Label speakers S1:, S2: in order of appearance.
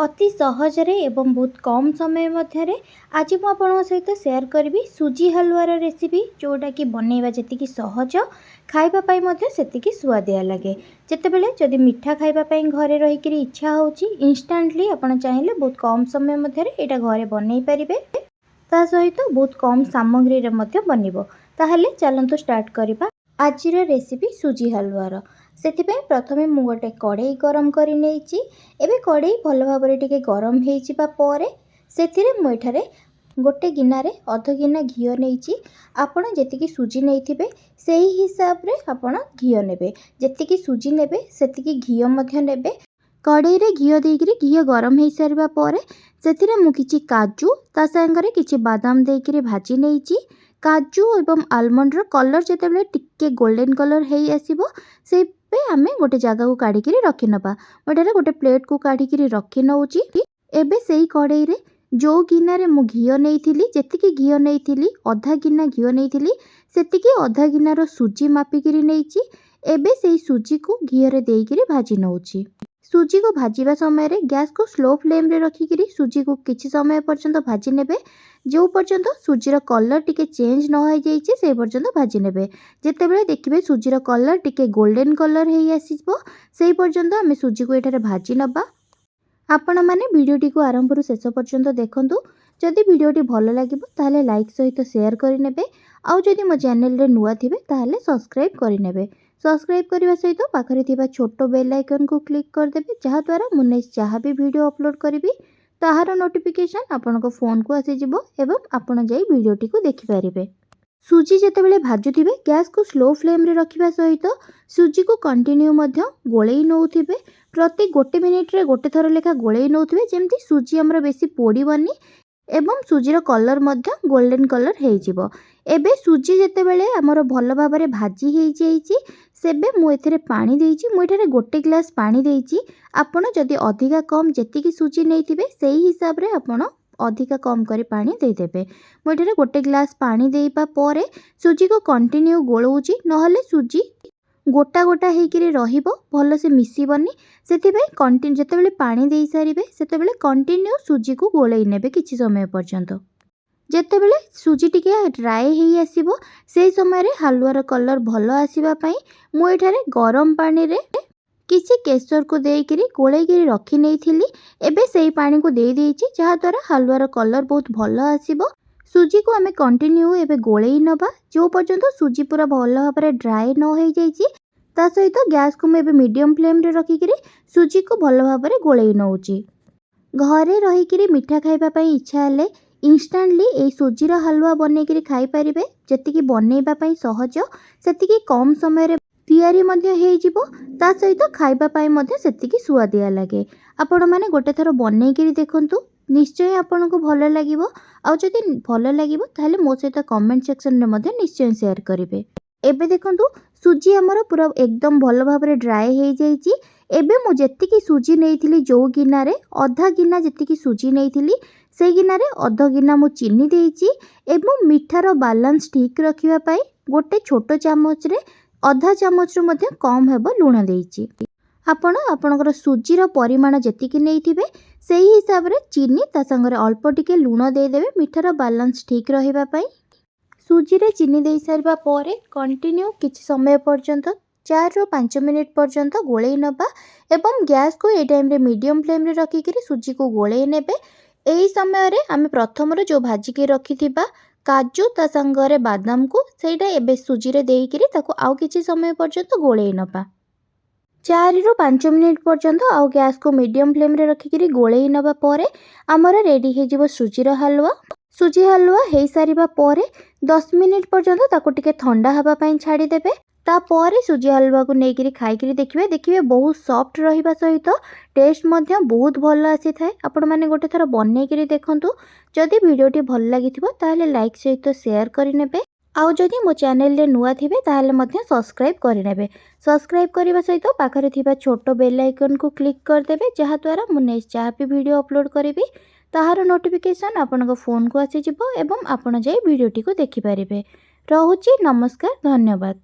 S1: अति सहजरे एवं बहुत कम समय मध्य आज मु आपन सहित शेयर करी सुजी हलुआर रेसिपी जोटा कि बनैबा जी सहज खाइबापाई सेतिकी सुआदिया लगे। जितेबाला जदि मीठा खाइबापाई घरे रहीकि इच्छा होची इंस्टांटली आपन चाहिए बहुत कम समय मध्य यहाँ घरे बनई पारे ता सहित बहुत कम सामग्री बनइबो। ताहले चलंतु स्टार्ट करिबा आजिर रेसिपी सुजी हलुआर। सेथिपे प्रथमे मु गोटे कड़ाई गरम करि नेइची। एबे कड़ाई भल भाबरे टिके गरम हेइचिबा परे सेथिरे मु एठारे गोटे गिनारे अध गिना घिओ नेइची। आपण जेतिकी सुजी नेइथिबे सेही हिसाब रे आपण घिओ नेबे। जेतिकी सुजी नेबे सेतिकी घिओ मध्य नेबे। कड़ाई रे घिओ देइकरी घिओ गरम हेइ सारिबा परे सेथिरे मु किछि काजू ता संगरे किछि बादाम देइकरी भाजी नेइची। काजू एवं आलमंड रो कलर जेतेबेले टिके गोल्डन कलर हेइ आसीबो से पे आमे गोटे जगह को काढ़ी रखी नबा। मोटे गोटे प्लेट को काढ़ी रखी नौची। एबे सेही कड़ाई रे जो गिना रे मु घिओ नेइथिली जेतिकी घिओ नेइथिली अधा गिना घिओ नेइथिली सेतिकी अधा गिना रो सुजी मापिकिरी नेइची। एबे सेही सुजी को घिओ रे देइकिरी भाजी नौची। सुजी को भाजीबा समय रे गैस को स्लो फ्लेम रे रखिकिरी सुजी को किछि समय पर्यंत भाजी नेबे। जो पर्यंत सुजीर कलर टिके चेंज न हो जाइए से पर्यंत भाजी नेबे। जेतेबेले देखिबे सुजीर कलर टिके गोल्डन कलर हेइ आसीबो सेही पर्यंत आमे सुजी को एठारे भाजी नबा। आपण माने वीडियोटी को आरंभ रु शेष पर्यंत देखंतु। जदि वीडियोटी भल लागिबो ताहले लाइक सहित शेयर करि नेबे। आउ जदि मो चैनल रे नुआ थिबे ताहले सब्सक्राइब करि नेबे। सब्सक्राइब करबा सहित पाखरे थिबा छोटो बेल आइकन को क्लिक कर देबे जहा द्वारा मु नेक्स्ट जहा भी वीडियो अपलोड करिवि ताहार नोटिफिकेशन आपनको फोन को आसी जिवो एवं आपण जाई वीडियोटी को देखि पारिबे। सुजी जेतेबेले भाजुथिबे गैस को स्लो फ्लेम रे रखिबा सहित सुजी को कंटिन्यू मध्य गोळेई नउथिबे। प्रति गोटे मिनिट रे गोटे थर लेखा गोळेई नउथिबे जेमति सुजी हमर बेसी पोड़ीबनी एवं सुजीर कलर मध्य गोल्डन कलर हेइ जिवो। एबे सुजी जेतेबेले हमर भल भाबरे भाजी हेइ जाइची सेबे मु एथिरे पानी देइची। मु एठारे गोटे ग्लास पानी देइची। आपण जदि अधिका कम जेतिकी सुजी नेइथिबे सेही हिसाब रे आपण अधिका कम करी पानी दे देबे। मु एठारे गोटे ग्लास पानी देइबा परे सुजी को कंटिन्यू गोळौची नहले सुजी गोटा गोटा हेइकिरी रहिबो भल से मिसिबनी। सेथिबे कंटिन्यू जेतेबेले पानी देइ सारिबे सेतेबेले कंटिन्यू सुजी को गोळेई नेबे किछि समय पर्यंत। जेतेबेले सुजी टिके ड्राई हेइ आसीबो सेही समय रे हलुआर कलर भल आसीबा पई मु एठारे गरम पानी रे किछि केसर को देइकिरी गोळेइकिरी रखी नेइथिली। एबे सेही पानी को देइ देइची जहा द्वारा हलुआर कलर बहुत भल आसीबो। सुजी को आमे कंटिन्यू एबे गोळेई नबा जो पर्यंत सुजी पूरा भल भाबरे ड्राई न होई जाइची। ता सहित गैस को एबे मीडियम फ्लेम रे रखिकिरी सुजी को भल भाबरे गोळेई नउची। घरे रहीकिरी मीठा खाइबा पई इच्छा हेले इंस्टांटली ए सुजीर हलुआ बनैकिरी खाई पारिबे। जेतिकी बनैबा पई सहज सेतिकी कम समय रे तैयारी मध्य हेइ जिवो। ता सहित खाइबा पई मध्य सेतिकी सुआदिया लागे। आपण माने गोटे थर बनैकिरी देखंतु निश्चय आपनको भल लागिवो। आ जदि भल लागिवो ताहले मो सहित कमेंट सेक्शन रे मध्य निश्चय शेयर करिवे। एबे देखंतु सुजी हमर पूरा एकदम भल भाबरे ड्राई हेइ जाइची। एबे मु जेतिकी सुजी नेइथिली जो गिना रे अधा गिना जेतिकी सुजी नेइथिली से गिना रे अध गिना मु चीनी देइची एवं मिठार बैलेंस ठीक रखिबा पई गोटे छोटो चामच रे अधा चामच रु मध्य कम हेबो लूण देइची। आपण आपनकर सुजीर परिमाण जेतिकी नेइथिबे सेही हिसाब रे चीनी ता संगरे अल्प टिके लूण दे देबे मिठार बैलेंस ठीक रहिबा पई। सुजी रे चीनी देइ सारिबा परे कंटिन्यू किछि समय पर्यंत 4 ରୁ 5 मिनिट पर्यंत गोळेई नबा एवं गैस को ए टाइम रे मीडियम फ्लेम रे रखिकिरी सुजी को गोळेई नेबे। एही समय रे आमे प्रथम रे जो भाजी के रखिथिबा काजू ता संगरे बादाम को सेटा एबे सुजी रे देइकिरी ताको आउ किछि समय पर्यंत गोळेई नबा। 4 ରୁ 5 मिनिट पर्यंत आउ गैस को मीडियम फ्लेम रे रखिकिरी गोळेई नबा परे हमर रेडी हे जिवो सुजीर हलुआ। सुजी हलुआ हेइ सारिबा परे 10 मिनिट पर्यंत ताको टिके ठंडा हबा पई छाडी देबे। ता परे सुजी हलुआ को नेइकिरी खाइकिरी देखिबे बहुत सॉफ्ट रहिबा सहित टेस्ट मध्य बहुत भल आसी थाए। आपण माने गोटे थर बनैकिरी देखंतु। जदि वीडियोटी भल लागिथिबो ताहले लाइक सहित शेयर करि नेबे। आउ जदि मो चैनल रे नुआ थिबे ताहले मध्य सब्सक्राइब करि नेबे। सब्सक्राइब करबा सहित पाखरे थिबा छोटो बेल आइकन को क्लिक कर देबे जहा द्वारा मु नेक्स्ट जहा भी वीडियो अपलोड करिवि ताहार नोटिफिकेशन आपनको फोन को आसी जिवो एवं आपण जाई वीडियोटी को देखि पारिबे। रहुची नमस्कार धन्यवाद।